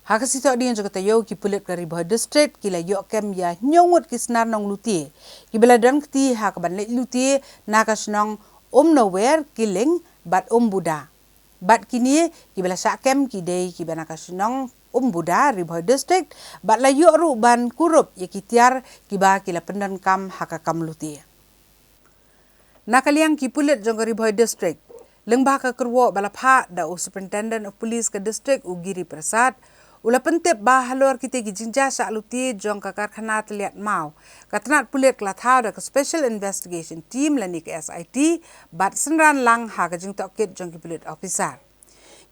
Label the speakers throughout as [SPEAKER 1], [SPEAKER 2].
[SPEAKER 1] Hakasito di yang jogata yo ki pulit Ri Bhoi District kila yo kem ya nyongut ki snar nonglute ki bela dan kti ha ka ban le lute na ka snong nowhere killing but buda bat kini ki bela sa kem ki dei ki bana ka snong buda Ri Bhoi District bat la yo ru ban kurup ye ki tiar ki ba kila pendan kam ha ka kam lute nakaliang ki pulit jong Ri Bhoi District lengba ka kerwo bala pha da superintendent of police ka district Ugiri Prasad ula pentep ba halor kita ki jinja sa luti jong ka karkhana tliat mau katnat pulit klatha da special investigation team lani ke SIT bat senran lang ha ka jing tokit jong ki pulit officer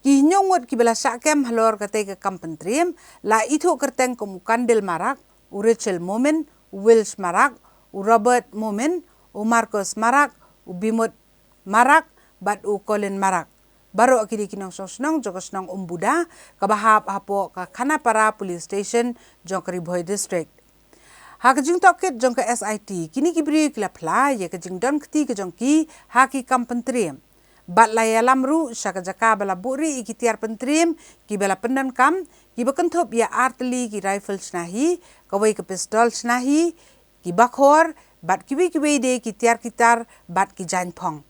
[SPEAKER 1] ki nyongot ki bela sakem halor ka te ka kampentrim la itu kerteng ko mukandel marak Rachel Momen Wills marak Robert Momen Marcos marak Bimot marak bat Colin marak baru akidi kinong sosnong jokosnong buda kabahap hapo ka Khanapara police station jong Ri Bhoi District ha kajing tokit jong ka SIT kini kibri kila phla ye kajing don kti ka jong ki ha ki kam pentrim bat la ya lamru saka jaka bala buri ikitiar pentrim ki bala pendan kam ki bakenthop ya artillery ki rifle snahi kawai ka pistol snahi ki bakhor bat kiwi de ki tiar kitar bat ki jain phong